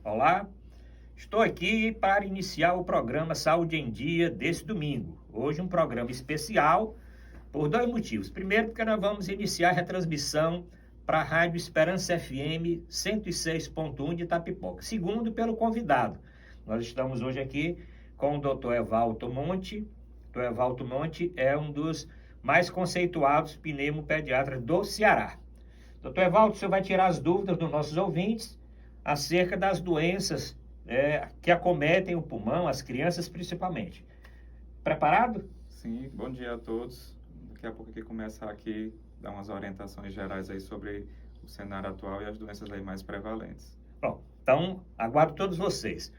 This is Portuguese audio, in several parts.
Olá, estou aqui para iniciar o programa Saúde em Dia desse domingo. Hoje um programa especial por dois motivos. Primeiro, porque nós vamos iniciar a retransmissão para a Rádio Esperança FM 106.1 de Itapipoca. Segundo, pelo convidado. Nós estamos hoje aqui com o Dr. Evaldo Monte. O Dr. Evaldo Monte é um dos mais conceituados pneumopediatras do Ceará. Dr. Evaldo, o senhor vai tirar as dúvidas dos nossos ouvintes acerca das doenças que acometem o pulmão, as crianças principalmente. Preparado? Sim, bom dia a todos. Daqui a pouco aqui começar aqui dar umas orientações gerais aí sobre o cenário atual e as doenças aí mais prevalentes. Bom, então aguardo todos vocês.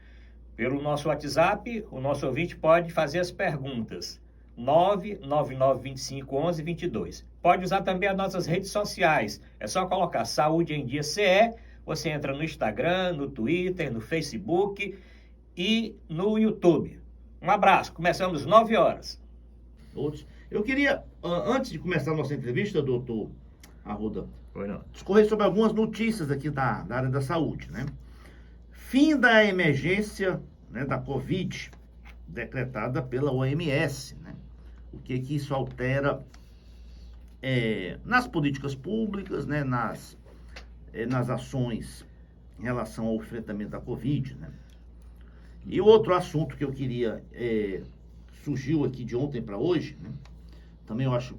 Pelo nosso WhatsApp, o nosso ouvinte pode fazer as perguntas. 999251122. Pode usar também as nossas redes sociais. É só colocar Saúde em Dia CE. Você entra no Instagram, no Twitter, no Facebook e no YouTube. Um abraço. Começamos 9 horas. Eu queria, antes de começar a nossa entrevista, doutor Arruda, Não. discorrer sobre algumas notícias aqui da área da saúde, né? Fim da emergência, né, da Covid, decretada pela OMS, né? O que isso altera nas políticas públicas, né, nas ações em relação ao enfrentamento da Covid, né? E outro assunto que eu queria, surgiu aqui de ontem para hoje, né? Também eu acho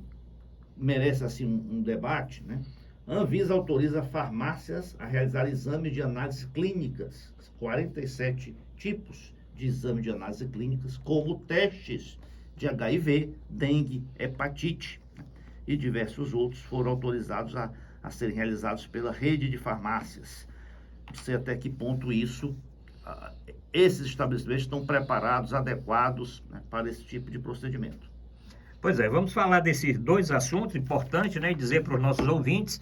merece assim um debate, né? A Anvisa autoriza farmácias a realizar exames de análises clínicas, 47 tipos de exames de análise clínicas, como testes de HIV, dengue, hepatite, né? E diversos outros foram autorizados a serem realizados pela rede de farmácias. Não sei até que ponto esses estabelecimentos estão preparados, adequados, né, para esse tipo de procedimento. Pois é, vamos falar desses dois assuntos importantes, né? E dizer para os nossos ouvintes,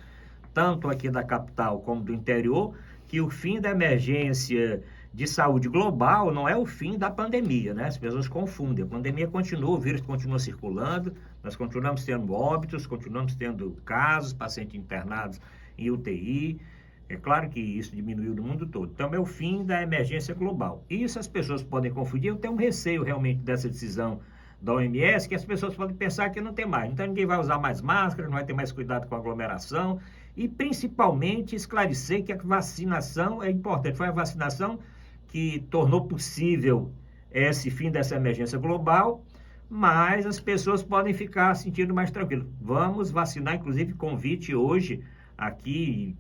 tanto aqui da capital como do interior, que o fim da emergência de saúde global não é o fim da pandemia, né? As pessoas confundem. A pandemia continua, o vírus continua circulando, nós continuamos tendo óbitos, continuamos tendo casos, pacientes internados em UTI. É claro que isso diminuiu no mundo todo. Então, é o fim da emergência global. Isso as pessoas podem confundir. Eu tenho um receio realmente dessa decisão da OMS, que as pessoas podem pensar que não tem mais. Então, ninguém vai usar mais máscara, não vai ter mais cuidado com a aglomeração. E, principalmente, esclarecer que a vacinação é importante. Foi a vacinação que tornou possível esse fim dessa emergência global, mas as pessoas podem ficar sentindo mais tranquilas. Vamos vacinar, inclusive convite hoje aqui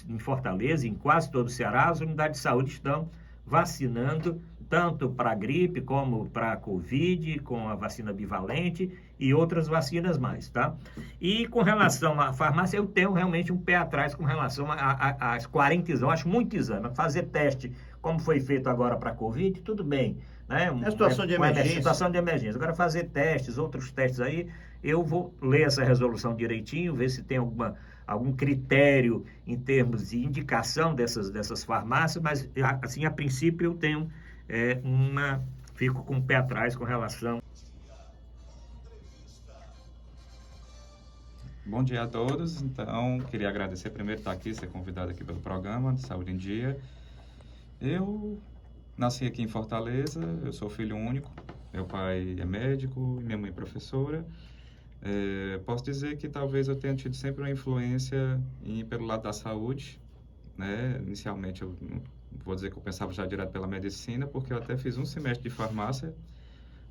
em Fortaleza, em quase todo o Ceará, as unidades de saúde estão vacinando tanto para a gripe como para a Covid, com a vacina bivalente e outras vacinas mais, tá? E com relação à farmácia, eu tenho realmente um pé atrás com relação às 40 exames, acho muito exame. Fazer teste, como foi feito agora para a Covid, tudo bem, né? É situação de emergência. Situação de emergência. Agora fazer testes, outros testes aí, eu vou ler essa resolução direitinho, ver se tem algum critério em termos de indicação dessas farmácias, mas assim, a princípio eu tenho fico com o pé atrás com relação. Bom dia a todos. Então, queria agradecer primeiro estar aqui, ser convidado aqui pelo programa de Saúde em Dia. Eu nasci aqui em Fortaleza, eu sou filho único, meu pai é médico e minha mãe é professora. Posso dizer que talvez eu tenha tido sempre uma influência pelo lado da saúde, né? Inicialmente eu não vou dizer que eu pensava já direto pela medicina, porque eu até fiz um semestre de farmácia,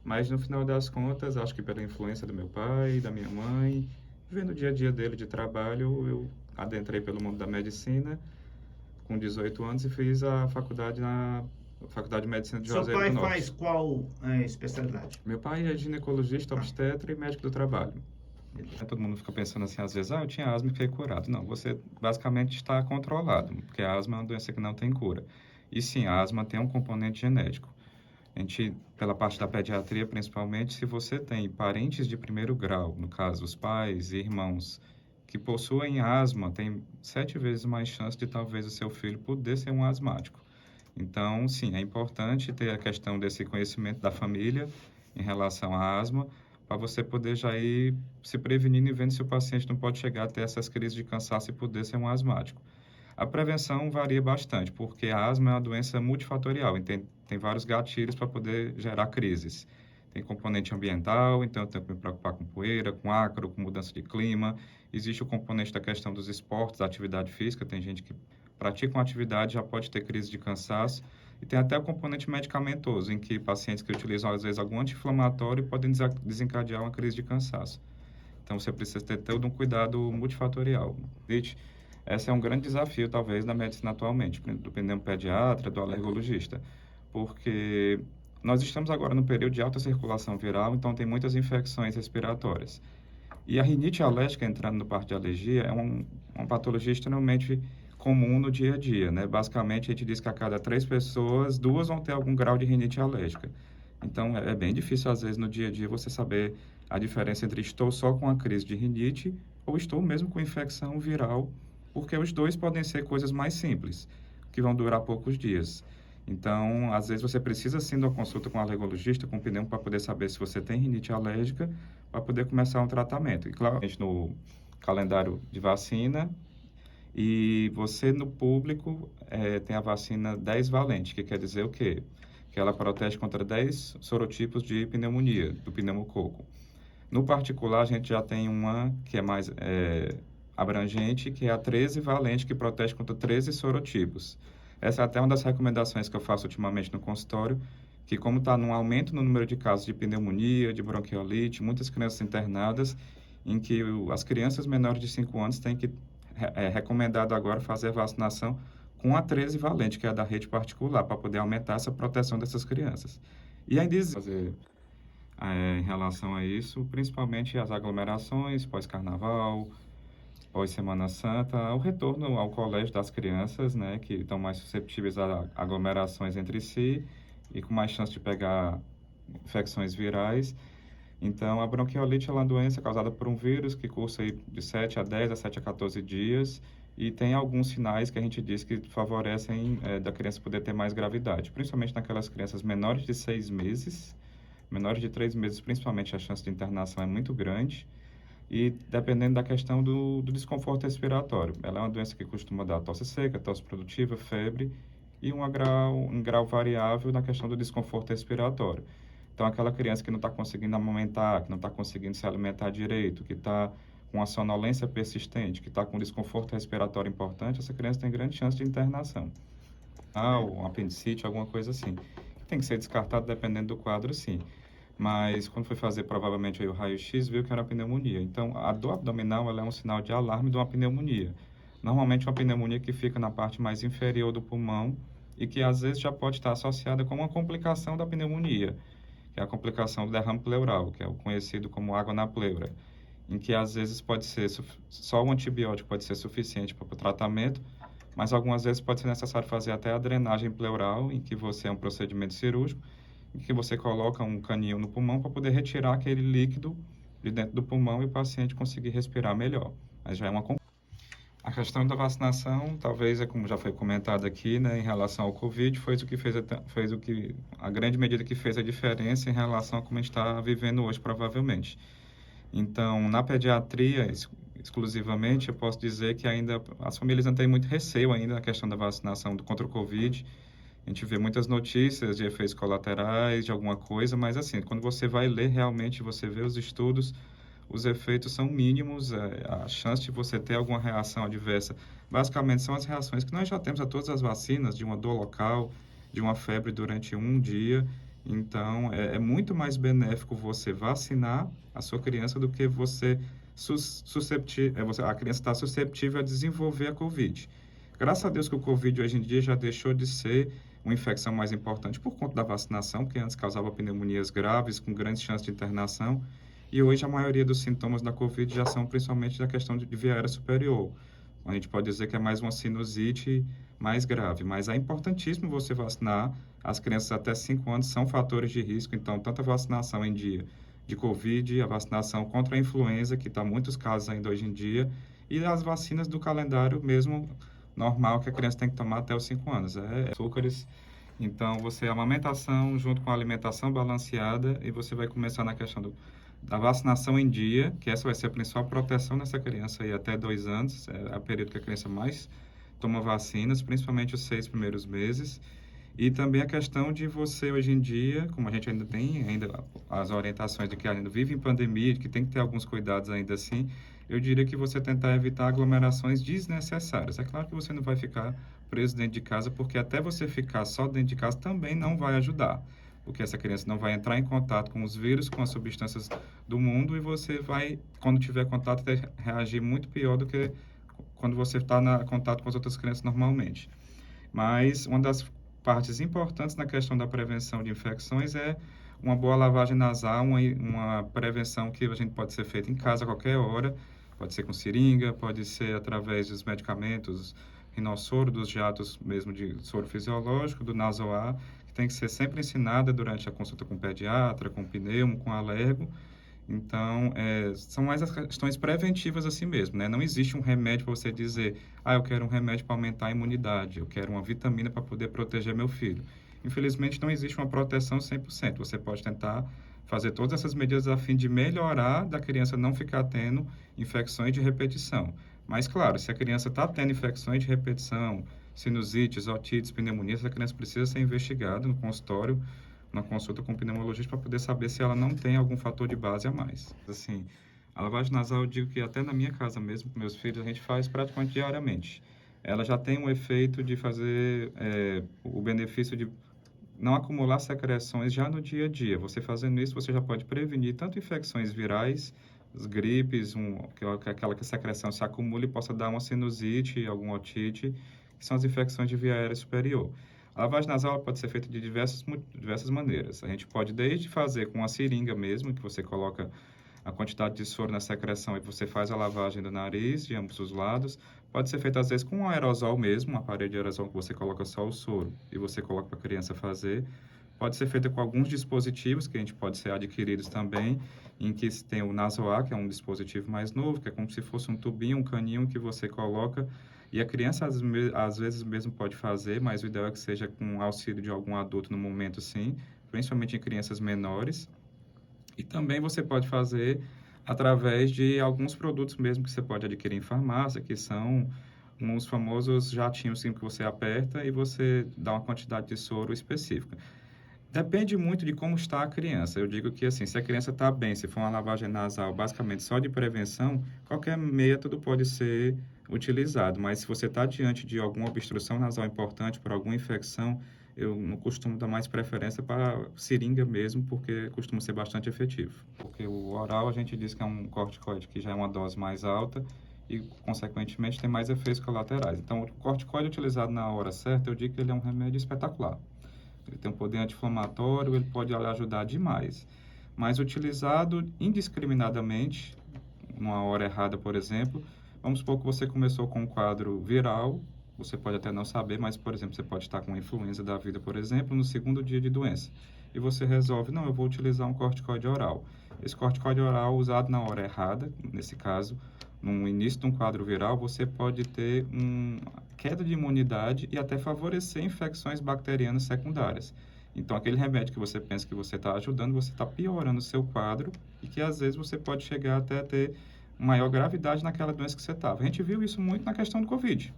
mas no final das contas, acho que pela influência do meu pai, da minha mãe, vendo o dia a dia dele de trabalho, eu adentrei pelo mundo da medicina com 18 anos e fiz a faculdade de Medicina de Juazeiro do Norte. Seu pai faz qual especialidade? Meu pai é ginecologista, obstetra e médico do trabalho. Todo mundo fica pensando assim, às vezes, eu tinha asma e fiquei curado. Não, você basicamente está controlado, porque a asma é uma doença que não tem cura. E sim, a asma tem um componente genético. A gente, pela parte da pediatria principalmente, se você tem parentes de primeiro grau, no caso, os pais e irmãos, que possuem asma, tem 7 vezes mais chance de talvez o seu filho poder ser um asmático. Então, sim, é importante ter a questão desse conhecimento da família em relação à asma, para você poder já ir se prevenindo e vendo se o paciente não pode chegar a ter essas crises de cansaço e poder ser um asmático. A prevenção varia bastante, porque a asma é uma doença multifatorial, tem vários gatilhos para poder gerar crises. Tem componente ambiental, então eu tenho que me preocupar com poeira, com ácaro, com mudança de clima. Existe o componente da questão dos esportes, da atividade física, tem gente que pratica uma atividade já pode ter crise de cansaço. E tem até o componente medicamentoso, em que pacientes que utilizam, às vezes, algum anti-inflamatório podem desencadear uma crise de cansaço. Então, você precisa ter todo um cuidado multifatorial. Esse é um grande desafio, talvez, da medicina atualmente, do pneumopediatra, do alergologista, porque nós estamos agora no período de alta circulação viral, então tem muitas infecções respiratórias. E a rinite alérgica, entrando no parte de alergia, é uma patologia extremamente comum no dia a dia, né? Basicamente, a gente diz que a cada 3 pessoas, 2 vão ter algum grau de rinite alérgica. Então, é bem difícil, às vezes, no dia a dia, você saber a diferença entre estou só com a crise de rinite ou estou mesmo com infecção viral, porque os dois podem ser coisas mais simples, que vão durar poucos dias. Então, às vezes, você precisa, sim, de uma consulta com um alergologista, com um pneumo, para poder saber se você tem rinite alérgica, para poder começar um tratamento. E, claro, a gente no calendário de vacina, e você, no público, tem a vacina 10 valente, que quer dizer o quê? Que ela protege contra 10 sorotipos de pneumonia, do pneumococo. No particular, a gente já tem uma que é mais abrangente, que é a 13 valente, que protege contra 13 sorotipos. Essa é até uma das recomendações que eu faço ultimamente no consultório, que como está num aumento no número de casos de pneumonia, de bronquiolite, muitas crianças internadas, em que as crianças menores de 5 anos têm que, recomendado agora, fazer a vacinação com a 13 valente, que é a da rede particular, para poder aumentar essa proteção dessas crianças. E ainda fazer em relação a isso, principalmente as aglomerações, pós-carnaval, pós-Semana Santa, o retorno ao colégio das crianças, né, que estão mais susceptíveis a aglomerações entre si e com mais chance de pegar infecções virais. Então, a bronquiolite é uma doença causada por um vírus que cursa aí de 7 a 10, a 7 a 14 dias, e tem alguns sinais que a gente diz que favorecem da criança poder ter mais gravidade, principalmente naquelas crianças menores de 6 meses, menores de 3 meses, principalmente a chance de internação é muito grande, e dependendo da questão do desconforto respiratório. Ela é uma doença que costuma dar tosse seca, tosse produtiva, febre, e um grau variável na questão do desconforto respiratório. Então, aquela criança que não está conseguindo amamentar, que não está conseguindo se alimentar direito, que está com uma sonolência persistente, que está com desconforto respiratório importante, essa criança tem grande chance de internação. Um apendicite, alguma coisa assim. Tem que ser descartado dependendo do quadro, sim. Mas quando foi fazer provavelmente aí o raio-x, viu que era pneumonia. Então, a dor abdominal ela é um sinal de alarme de uma pneumonia. Normalmente, uma pneumonia que fica na parte mais inferior do pulmão e que às vezes já pode estar associada com uma complicação da pneumonia, que é a complicação do derrame pleural, que é o conhecido como água na pleura, em que às vezes pode ser só o antibiótico pode ser suficiente para o tratamento, mas algumas vezes pode ser necessário fazer até a drenagem pleural, em que você é um procedimento cirúrgico, em que você coloca um caninho no pulmão para poder retirar aquele líquido de dentro do pulmão e o paciente conseguir respirar melhor. Mas já é uma... A questão da vacinação, talvez, como já foi comentado aqui, né, em relação ao Covid, foi a grande medida que fez a diferença em relação a como a gente está vivendo hoje, provavelmente. Então, na pediatria, exclusivamente, eu posso dizer que ainda as famílias não têm muito receio ainda na questão da vacinação contra o Covid. A gente vê muitas notícias de efeitos colaterais, de alguma coisa, mas assim, quando você vai ler realmente, você vê os estudos, os efeitos são mínimos, a chance de você ter alguma reação adversa, basicamente são as reações que nós já temos a todas as vacinas, de uma dor local, de uma febre durante um dia. Então, é muito mais benéfico você vacinar a sua criança do que você a criança está susceptível a desenvolver a Covid. Graças a Deus que o Covid hoje em dia já deixou de ser uma infecção mais importante por conta da vacinação, que antes causava pneumonias graves, com grandes chances de internação, e hoje a maioria dos sintomas da Covid já são principalmente da questão de via aérea superior. A gente pode dizer que é mais uma sinusite mais grave, mas é importantíssimo você vacinar. As crianças até 5 anos são fatores de risco, então tanto a vacinação em dia de Covid, a vacinação contra a influenza, que está muitos casos ainda hoje em dia, e as vacinas do calendário mesmo normal que a criança tem que tomar até os 5 anos. Açúcares. Então, a amamentação junto com a alimentação balanceada, e você vai começar na questão da vacinação em dia, que essa vai ser a principal proteção dessa criança aí até 2 anos, é o período que a criança mais toma vacinas, principalmente os 6 primeiros meses. E também a questão de você, hoje em dia, como a gente ainda tem as orientações de que ainda vive em pandemia, de que tem que ter alguns cuidados ainda assim, eu diria que você tentar evitar aglomerações desnecessárias. É claro que você não vai ficar preso dentro de casa, porque até você ficar só dentro de casa também não vai ajudar. Porque essa criança não vai entrar em contato com os vírus, com as substâncias do mundo, e você vai, quando tiver contato, reagir muito pior do que quando você está em contato com as outras crianças normalmente. Mas uma das partes importantes na questão da prevenção de infecções é uma boa lavagem nasal, uma prevenção que a gente pode ser feita em casa a qualquer hora, pode ser com seringa, pode ser através dos medicamentos, rinossoro, dos jatos mesmo de soro fisiológico, do nasoar, que tem que ser sempre ensinada durante a consulta com o pediatra, com o pneumo, com o alergo. Então, são mais as questões preventivas assim mesmo, né? Não existe um remédio para você dizer, eu quero um remédio para aumentar a imunidade, eu quero uma vitamina para poder proteger meu filho. Infelizmente, não existe uma proteção 100%. Você pode tentar fazer todas essas medidas a fim de melhorar da criança não ficar tendo infecções de repetição. Mas, claro, se a criança está tendo infecções de repetição, sinusites, otites, pneumonia, essa criança precisa ser investigada no consultório, na consulta com o pneumologista, para poder saber se ela não tem algum fator de base a mais. Assim, a lavagem nasal, eu digo que até na minha casa mesmo, com meus filhos, a gente faz praticamente diariamente. Ela já tem um efeito de fazer o benefício de não acumular secreções já no dia a dia. Você fazendo isso, você já pode prevenir tanto infecções virais, as gripes, que aquela secreção se acumula e possa dar uma sinusite, alguma otite, que são as infecções de via aérea superior. A lavagem nasal pode ser feita de diversas maneiras. A gente pode desde fazer com a seringa mesmo, que você coloca a quantidade de soro na secreção e você faz a lavagem do nariz de ambos os lados. Pode ser feita às vezes com um aerosol mesmo, um aparelho de aerosol que você coloca só o soro e você coloca para a criança fazer. Pode ser feita com alguns dispositivos que a gente pode ser adquiridos também, em que tem o nasoar, que é um dispositivo mais novo, que é como se fosse um tubinho, um caninho que você coloca. E a criança, às vezes mesmo pode fazer, mas o ideal é que seja com auxílio de algum adulto no momento, sim, principalmente em crianças menores. E também você pode fazer através de alguns produtos mesmo que você pode adquirir em farmácia, que são uns famosos jatinhos assim, que você aperta e você dá uma quantidade de soro específica. Depende muito de como está a criança. Eu digo que, assim, se a criança está bem, se for uma lavagem nasal basicamente só de prevenção, qualquer método pode ser utilizado. Mas se você está diante de alguma obstrução nasal importante, por alguma infecção, eu não costumo dar mais preferência para seringa mesmo, porque costuma ser bastante efetivo. Porque o oral, a gente diz que é um corticoide que já é uma dose mais alta e, consequentemente, tem mais efeitos colaterais. Então, o corticoide utilizado na hora certa, eu digo que ele é um remédio espetacular. Ele tem um poder anti-inflamatório, ele pode ajudar demais. Mas utilizado indiscriminadamente, numa hora errada, por exemplo, vamos supor que você começou com um quadro viral, você pode até não saber, mas, por exemplo, você pode estar com uma influenza da vida, por exemplo, no segundo dia de doença. E você resolve, não, eu vou utilizar um corticoide oral. Esse corticoide oral usado na hora errada, nesse caso, no início de um quadro viral, você pode ter queda de imunidade e até favorecer infecções bacterianas secundárias. Então, aquele remédio que você pensa que você está ajudando, você está piorando o seu quadro e que, às vezes, você pode chegar até a ter maior gravidade naquela doença que você estava. A gente viu isso muito na questão do Covid.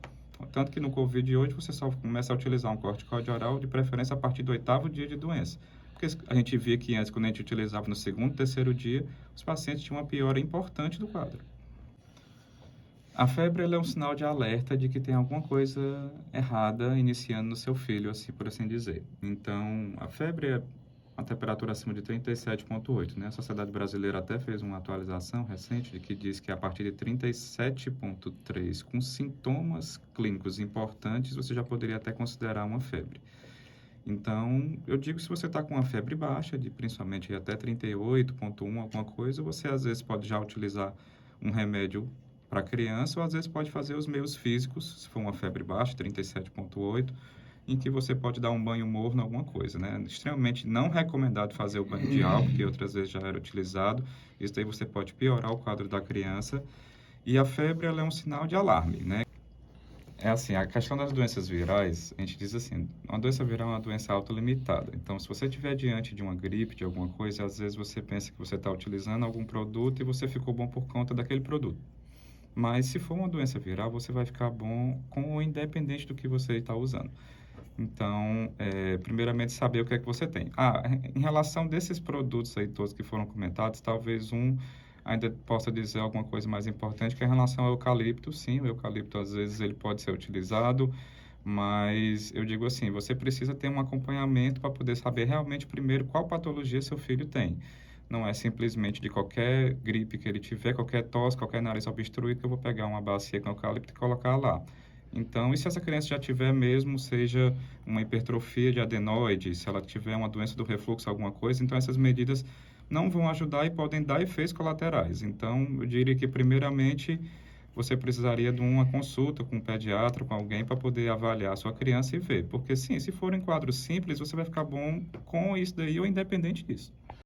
Tanto que no Covid hoje, você só começa a utilizar um corticoide oral, de preferência a partir do 8º dia de doença. Porque a gente via que antes, quando a gente utilizava no 2º, 3º dia, os pacientes tinham uma piora importante do quadro. A febre é um sinal de alerta de que tem alguma coisa errada iniciando no seu filho, assim por assim dizer. Então, a febre é uma temperatura acima de 37,8, né? A Sociedade Brasileira até fez uma atualização recente de que diz que a partir de 37,3, com sintomas clínicos importantes, você já poderia até considerar uma febre. Então, eu digo que se você está com uma febre baixa, de principalmente até 38,1, alguma coisa, você às vezes pode já utilizar um remédio para criança, ou às vezes pode fazer os meios físicos, se for uma febre baixa, 37,8, em que você pode dar um banho morno, alguma coisa, né? Extremamente não recomendado fazer o banho de álcool, que outras vezes já era utilizado. Isso daí você pode piorar o quadro da criança. E a febre, ela é um sinal de alarme, né? É assim, a questão das doenças virais, a gente diz assim, uma doença viral é uma doença autolimitada. Então, se você estiver diante de uma gripe, de alguma coisa, às vezes você pensa que você está utilizando algum produto e você ficou bom por conta daquele produto. Mas se for uma doença viral, você vai ficar bom com ou independente do que você está usando. Então, primeiramente, saber o que é que você tem. Em relação desses produtos aí todos que foram comentados, talvez ainda possa dizer alguma coisa mais importante, que é em relação ao eucalipto. Sim, o eucalipto, às vezes, ele pode ser utilizado, mas eu digo assim, você precisa ter um acompanhamento para poder saber realmente, primeiro, qual patologia seu filho tem. Não é simplesmente de qualquer gripe que ele tiver, qualquer tosse, qualquer nariz obstruído, que eu vou pegar uma bacia com eucalipto e colocar lá. Então, e se essa criança já tiver mesmo, seja uma hipertrofia de adenoide, se ela tiver uma doença do refluxo, alguma coisa, então essas medidas não vão ajudar e podem dar efeitos colaterais. Então, eu diria que, primeiramente, você precisaria de uma consulta com um pediatra, com alguém, para poder avaliar a sua criança e ver. Porque, sim, se for em quadros simples, você vai ficar bom com isso daí ou independente disso.